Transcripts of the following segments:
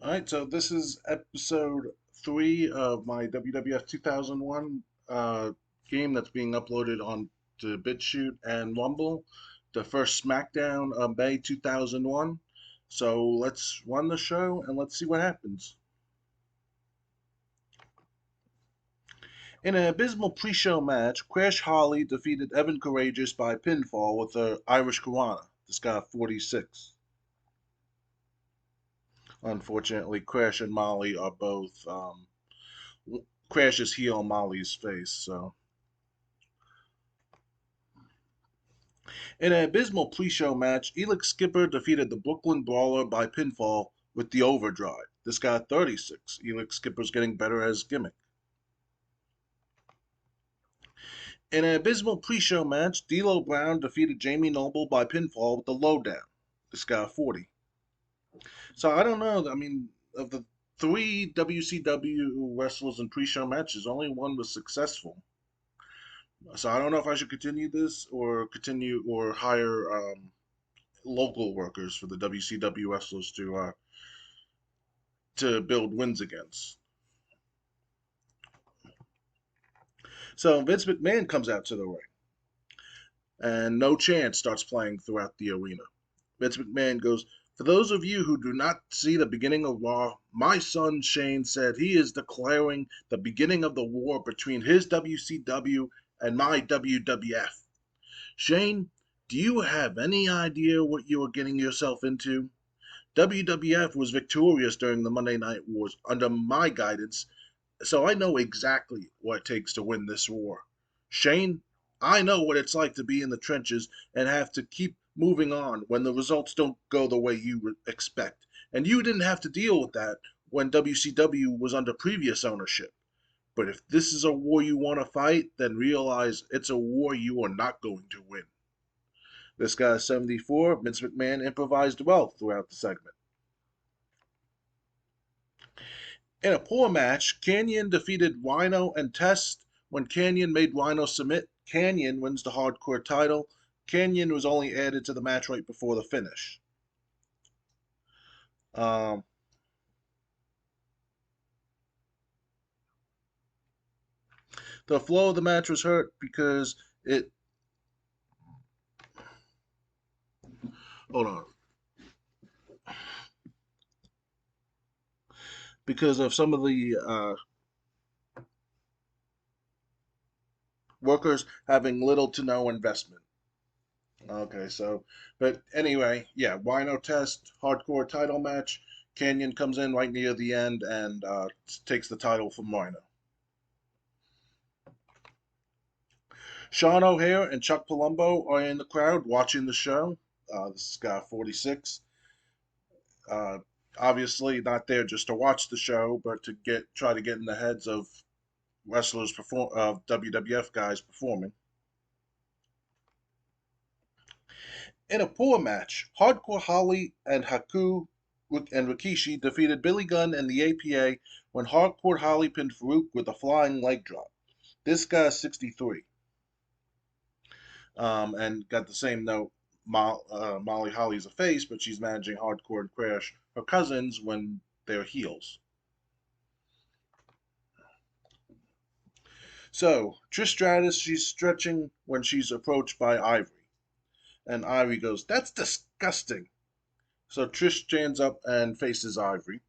All right, so this is episode 3 of my WWF 2001 game that's being uploaded on to BitChute and Rumble, the first SmackDown of May 2001. So let's run the show and let's see what happens. In an abysmal pre-show match, Crash Holly defeated Evan Courageous by pinfall with her Irish Karana. This got 46. Unfortunately, Crash and Molly are both Crash's heel on Molly's face, so. In an abysmal pre-show match, Elix Skipper defeated the Brooklyn Brawler by pinfall with the Overdrive. This got 36. Elix Skipper's getting better as gimmick. In an abysmal pre-show match, D'Lo Brown defeated Jamie Noble by pinfall with the Lowdown. This got 40. So I don't know. I mean, of the three WCW wrestlers in pre-show matches, only one was successful. So I don't know if I should continue this or hire local workers for the WCW wrestlers to build wins against. So Vince McMahon comes out to the ring, and No Chance starts playing throughout the arena. Vince McMahon goes, "For those of you who do not see the beginning of Raw, my son Shane said he is declaring the beginning of the war between his WCW and my WWF. Shane, do you have any idea what you are getting yourself into? WWF was victorious during the Monday Night Wars under my guidance, so I know exactly what it takes to win this war. Shane, I know what it's like to be in the trenches and have to keep moving on when the results don't go the way you expect. And you didn't have to deal with that when WCW was under previous ownership. But if this is a war you want to fight, then realize it's a war you are not going to win." This guy is 74. Vince McMahon improvised well throughout the segment. In a poor match, Canyon defeated Rhino and Test. When Canyon made Rhino submit, Canyon wins the hardcore title. Canyon was only added to the match right before the finish. Um, the flow of the match was hurt because it. Hold on. Because of some of the workers having little to no investment. Okay, so, but anyway, yeah, Rhino Test, hardcore title match. Canyon comes in right near the end and takes the title from Rhino. Sean O'Hare and Chuck Palumbo are in the crowd watching the show. This guy 46. Uh, Obviously not there just to watch the show, but to try to get in the heads of wrestlers of WWF guys performing. In a poor match, Hardcore Holly and Haku and Rikishi defeated Billy Gunn and the APA when Hardcore Holly pinned Farouk with a flying leg drop. This guy's 63. And got the same note. Molly Holly's a face, but she's managing Hardcore and Crash, her cousins, when they're heels. So Trish Stratus, she's stretching when she's approached by Ivory, and Ivory goes, "That's disgusting." So Trish stands up and faces Ivory,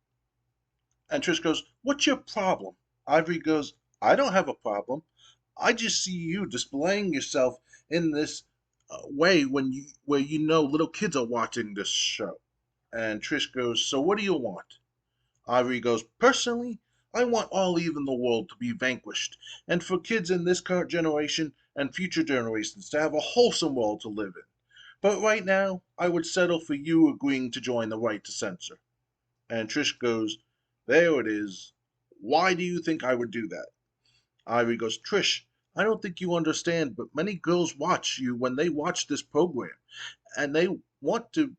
and Trish goes, "What's your problem?" Ivory goes, "I don't have a problem. I just see you displaying yourself in this way where you know little kids are watching this show." And Trish goes, "So what do you want?" Ivory goes, "Personally, I want all evil in the world to be vanquished, and for kids in this current generation and future generations to have a wholesome world to live in. But right now, I would settle for you agreeing to join the right to censor." And Trish goes, "There it is. Why do you think I would do that?" Ivory goes, "Trish, I don't think you understand, but many girls watch you when they watch this program, and want to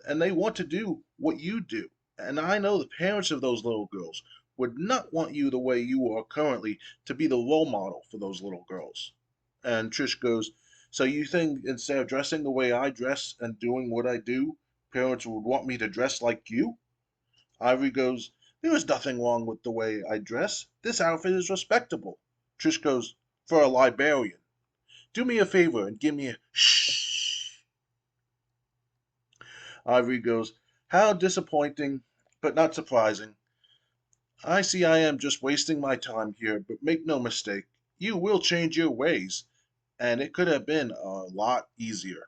they want to do what you do. And I know the parents of those little girls would not want you the way you are currently to be the role model for those little girls." And Trish goes, "So you think instead of dressing the way I dress and doing what I do, parents would want me to dress like you?" Ivory goes, there is nothing wrong with the way I dress. This outfit is respectable. Trish goes, for a librarian. Do me a favor and give me a shh. Ivory goes, how disappointing, but not surprising. I see I am just wasting my time here, but make no mistake, you will change your ways, and it could have been a lot easier.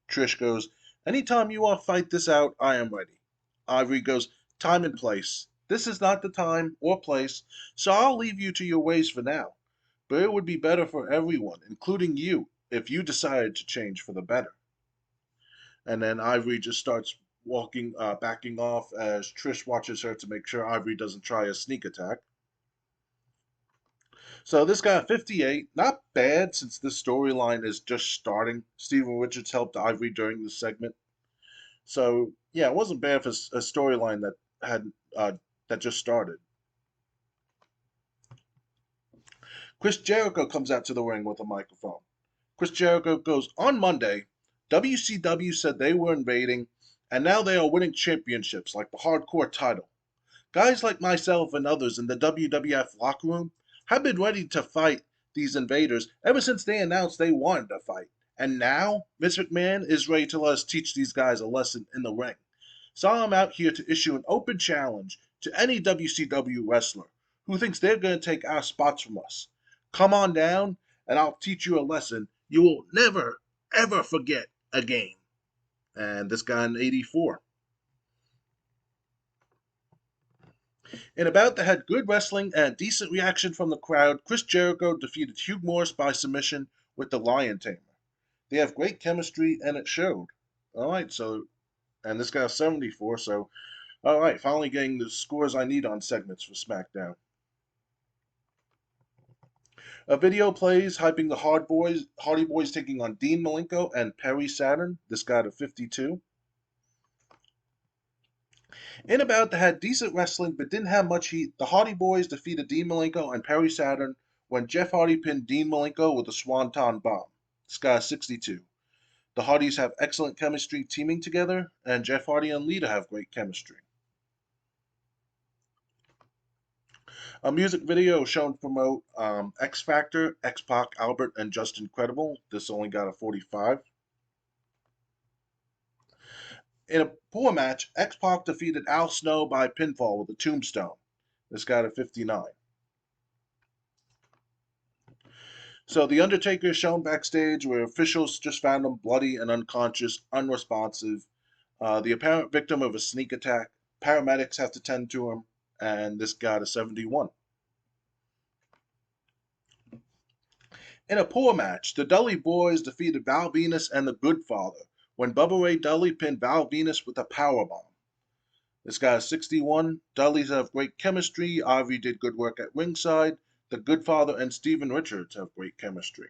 Trish goes, anytime you want to fight this out, I am ready. Ivory goes, time and place. This is not the time or place, so I'll leave you to your ways for now. But it would be better for everyone, including you, if you decided to change for the better. And then Ivory just starts backing off as Trish watches her to make sure Ivory doesn't try a sneak attack. So this got 58, not bad since this storyline is just starting. Steven Richards helped Ivory during the segment. So yeah, it wasn't bad for a storyline that had that just started. Chris Jericho comes out to the ring with a microphone. Chris Jericho goes, on Monday, WCW said they were invading, and now they are winning championships like the hardcore title. Guys like myself and others in the WWF locker room have been ready to fight these invaders ever since they announced they wanted to fight. And now, Vince McMahon is ready to let us teach these guys a lesson in the ring. So I'm out here to issue an open challenge to any WCW wrestler who thinks they're going to take our spots from us. Come on down, and I'll teach you a lesson you will never, ever forget again. And this guy in 84. In a bout that had good wrestling and decent reaction from the crowd, Chris Jericho defeated Hugh Morris by submission with the Lion Tamer. They have great chemistry, and it showed. All right, so, and this got 74, so, all right, finally getting the scores I need on segments for SmackDown. A video plays hyping the Hardy Boys taking on Dean Malenko and Perry Saturn. This got a 52. In a bout that had decent wrestling but didn't have much heat, the Hardy Boys defeated Dean Malenko and Perry Saturn when Jeff Hardy pinned Dean Malenko with a Swanton Bomb. This got a 62. The Hardys have excellent chemistry teaming together, and Jeff Hardy and Lita have great chemistry. A music video shown to promote X Factor, X Pac, Albert, and Justin Credible. This only got a 45. In a poor match, X Pac defeated Al Snow by pinfall with a tombstone. This got a 59. So The Undertaker is shown backstage where officials just found him bloody and unconscious, unresponsive. The apparent victim of a sneak attack. Paramedics have to tend to him, and this got a 71. In a poor match, the Dudley Boys defeated Val Venus and the Good Father when Bubba Ray Dudley pinned Val Venus with a powerbomb. This got a 61. Dudleys have great chemistry. Ivy did good work at ringside. The Good Father and Steven Richards have great chemistry.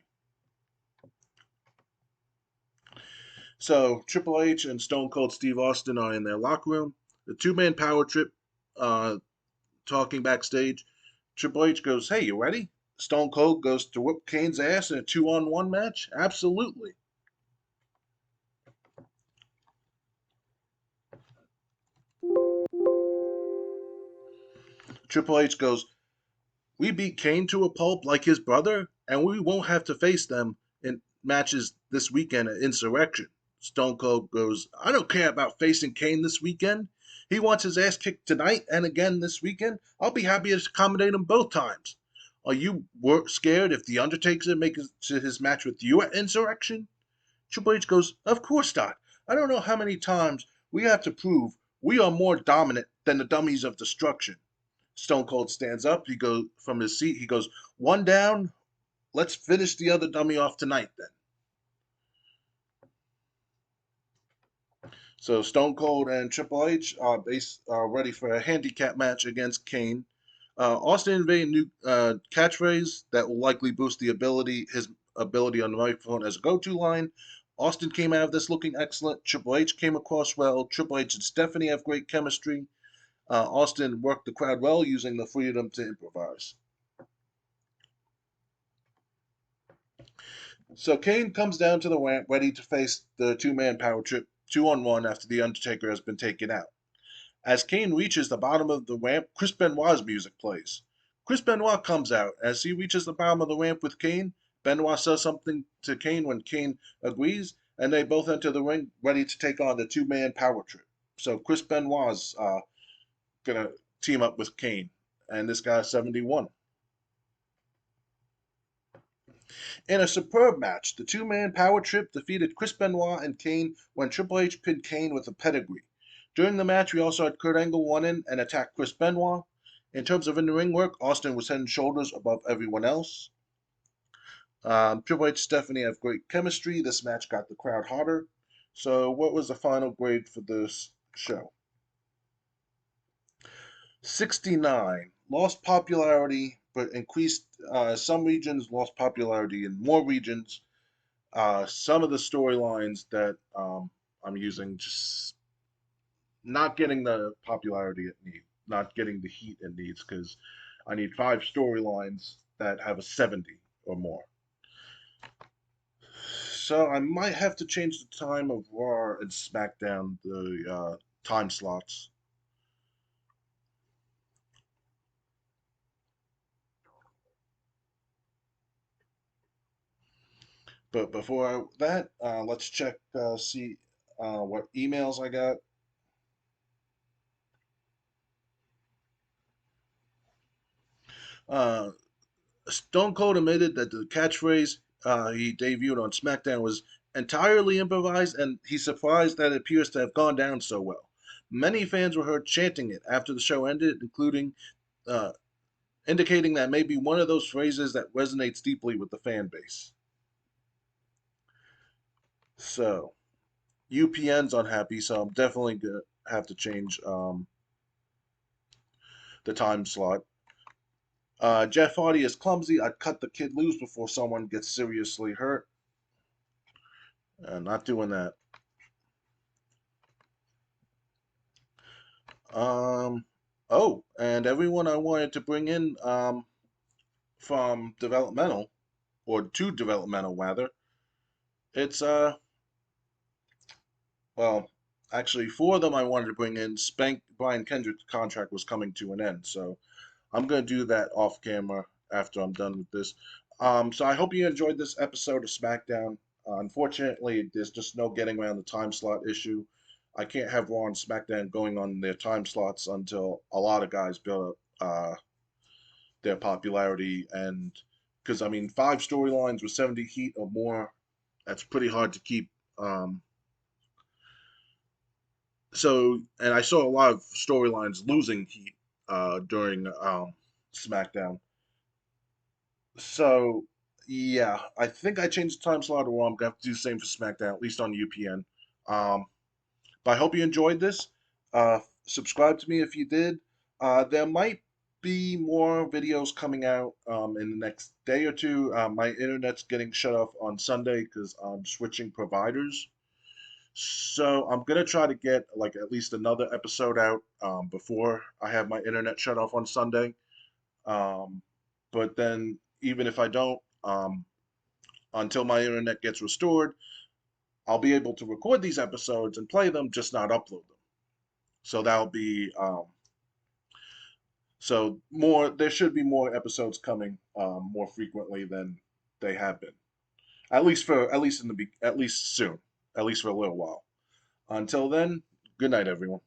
So Triple H and Stone Cold Steve Austin are in their locker room. The two-man power trip talking backstage. Triple H goes, hey, you ready? Stone Cold goes to whoop Kane's ass in a 2-on-1 match? Absolutely. Triple H goes, we beat Kane to a pulp like his brother, and we won't have to face them in matches this weekend at Insurrection. Stone Cold goes, I don't care about facing Kane this weekend. He wants his ass kicked tonight and again this weekend. I'll be happy to accommodate him both times. Are you scared if The Undertaker makes his match with you at Insurrection? Triple H goes, of course not. I don't know how many times we have to prove we are more dominant than the dummies of destruction. Stone Cold stands up. He goes from his seat. He goes, one down. Let's finish the other dummy off tonight then. So Stone Cold and Triple H are ready for a handicap match against Kane. Austin invaded a new catchphrase that will likely boost his ability on the microphone as a go-to line. Austin came out of this looking excellent. Triple H came across well. Triple H and Stephanie have great chemistry. Austin worked the crowd well, using the freedom to improvise. So Kane comes down to the ramp, ready to face the two-man power trip, 2-on-1 after The Undertaker has been taken out. As Kane reaches the bottom of the ramp, Chris Benoit's music plays. Chris Benoit comes out. As he reaches the bottom of the ramp with Kane, Benoit says something to Kane when Kane agrees, and they both enter the ring ready to take on the two-man power trip. So Chris Benoit's gonna team up with Kane, and this guy's 71. In a superb match, the two-man power trip defeated Chris Benoit and Kane when Triple H pinned Kane with a pedigree. During the match, we also had Kurt Angle run in and attack Chris Benoit. In terms of in-the-ring work, Austin was head and shoulders above everyone else. Triple H and Stephanie have great chemistry. This match got the crowd hotter. So, what was the final grade for this show? 69. Lost popularity, but increased. Some regions lost popularity in more regions. Some of the storylines that I'm using just not getting the popularity it needs, not getting the heat it needs, because I need 5 storylines that have a 70 or more. So I might have to change the time of Raw and SmackDown, the time slots. But before that, let's check, see what emails I got. Uh, Stone Cold admitted that the catchphrase he debuted on SmackDown was entirely improvised, and he's surprised that it appears to have gone down so well. Many fans were heard chanting it after the show ended, including uh, indicating that may be one of those phrases that resonates deeply with the fan base. So, UPN's unhappy, so I'm definitely gonna have to change the time slot. Jeff Hardy is clumsy. I'd cut the kid loose before someone gets seriously hurt. Not doing that. Um, oh, and everyone I wanted to bring in from developmental, or to developmental rather, it's well, actually 4 of them I wanted to bring in. Spank Brian Kendrick's contract was coming to an end, so I'm gonna do that off camera after I'm done with this. So I hope you enjoyed this episode of SmackDown. Unfortunately, there's just no getting around the time slot issue. I can't have Raw and SmackDown going on their time slots until a lot of guys build up their popularity, and because I mean 5 storylines with 70 heat or more, that's pretty hard to keep. Um, and I saw a lot of storylines losing heat during SmackDown. So yeah, I think I changed the time slot, or I'm gonna have to do the same for SmackDown, at least on UPN. Um, but I hope you enjoyed this. Subscribe to me if you did. There might be more videos coming out in the next day or two. My internet's getting shut off on Sunday because I'm switching providers. So I'm gonna try to get like at least another episode out before I have my internet shut off on Sunday. Um, but then even if I don't, until my internet gets restored, I'll be able to record these episodes and play them, just not upload them. So that'll be so more. There should be more episodes coming more frequently than they have been. At least in the at least soon. At least for a little while. Until then, good night, everyone.